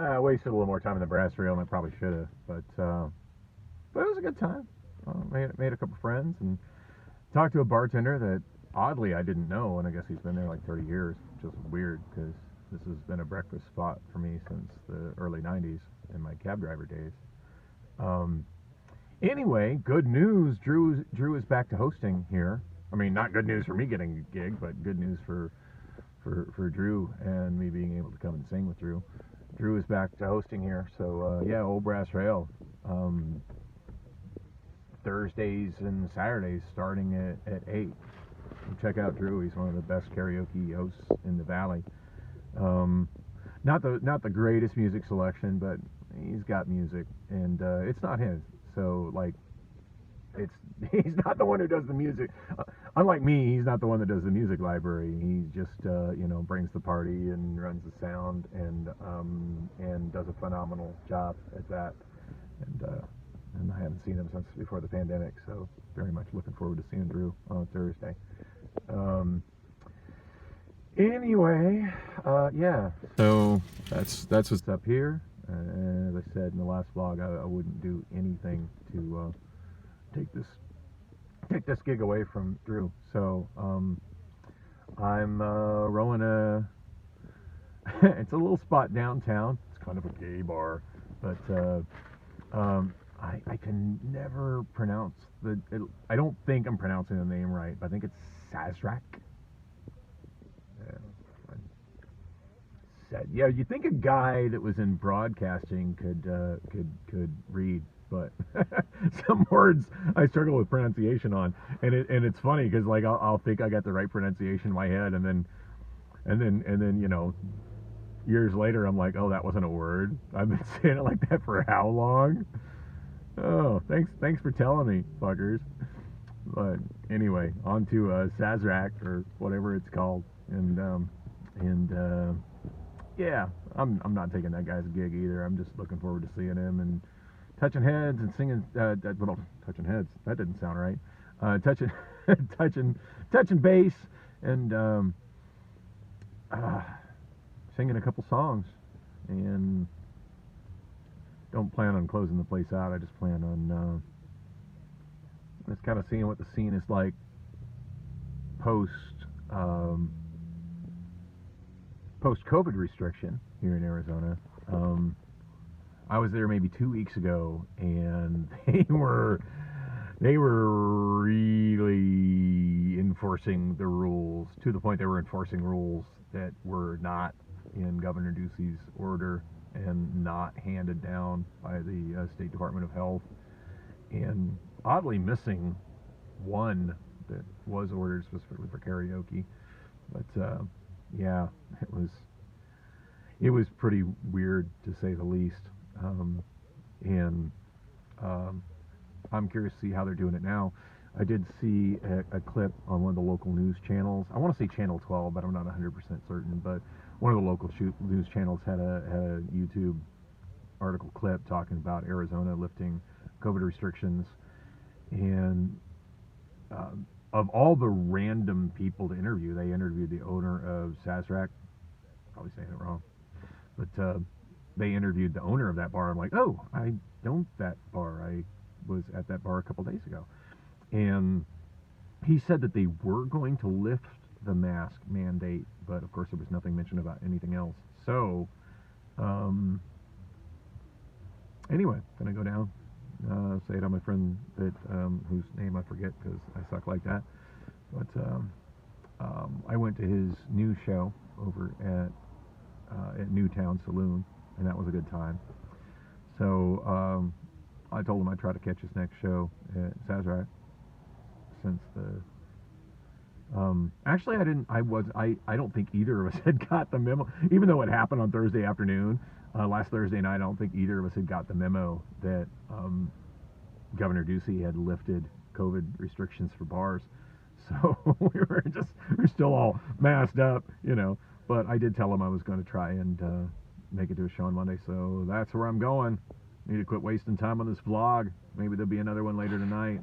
I wasted a little more time in the brass rail than I probably should have, but it was a good time. Made a couple friends and talked to a bartender that oddly I didn't know, and I guess he's been there like 30 years, which is weird because this has been a breakfast spot for me since the early 90s in my cab driver days. Um, anyway, good news. Drew is back to hosting here. I mean, not good news for me getting a gig, but good news for Drew and me being able to come and sing with Drew. Drew is back to hosting here, so yeah, Old Brass Rail. Um, Thursdays and Saturdays starting at 8. Check out Drew. He's one of the best karaoke hosts in the valley. Um, not the greatest music selection, but he's got music, and it's not his. So like, it's he's not the one who does the music. Unlike me, he's not the one that does the music library. He just brings the party and runs the sound and does a phenomenal job at that. And I haven't seen him since before the pandemic, so very much looking forward to seeing Drew on Thursday. Um, anyway, yeah. So that's what's up here. As I said in the last vlog, I wouldn't do anything to take this gig away from Drew. So I'm rolling a. It's a little spot downtown. It's kind of a gay bar, but I can never pronounce I don't think I'm pronouncing the name right, but I think it's Sazerac. Yeah, you think a guy that was in broadcasting could read, but some words I struggle with pronunciation on, and it's funny because like I'll think I got the right pronunciation in my head, and then years later I'm like, oh, that wasn't a word. I've been saying it like that for how long? Oh, thanks for telling me, fuckers. But anyway, on to Sazerac or whatever it's called, and yeah, I'm not taking that guy's gig either. I'm just looking forward to seeing him and touching heads and singing. Well, touching heads, that didn't sound right. Touching touching bass and singing a couple songs, and don't plan on closing the place out. I just plan on just kind of seeing what the scene is like post post COVID restriction here in Arizona. I was there maybe 2 weeks ago, and they were really enforcing the rules to the point they were enforcing rules that were not in Governor Ducey's order and not handed down by the State Department of Health, and oddly missing one that was ordered specifically for karaoke. But yeah, it was pretty weird to say the least, and I'm curious to see how they're doing it now. I did see a clip on one of the local news channels. I want to say Channel 12, but I'm not 100% certain. But one of the local news channels had a YouTube article clip talking about Arizona lifting COVID restrictions, and of all the random people to interview, they interviewed the owner of Sazerac. Probably saying it wrong, but they interviewed the owner of that bar. I'm like, oh, I own that bar. I was at that bar a couple days ago, and he said that they were going to lift the mask mandate, but of course there was nothing mentioned about anything else. So anyway, gonna go down, say it on my friend that whose name I forget because I suck like that. But I went to his new show over at Newtown Saloon, and that was a good time. So I told him I'd try to catch his next show at Sazerac. Since the actually I don't think either of us had got the memo, even though it happened on Thursday afternoon, last Thursday night. I don't think either of us had got the memo that Governor Ducey had lifted COVID restrictions for bars. So we're still all masked up, but I did tell him I was going to try and make it to a show on Monday, so that's where I'm going. Need to quit wasting time on this vlog. Maybe there'll be another one later tonight.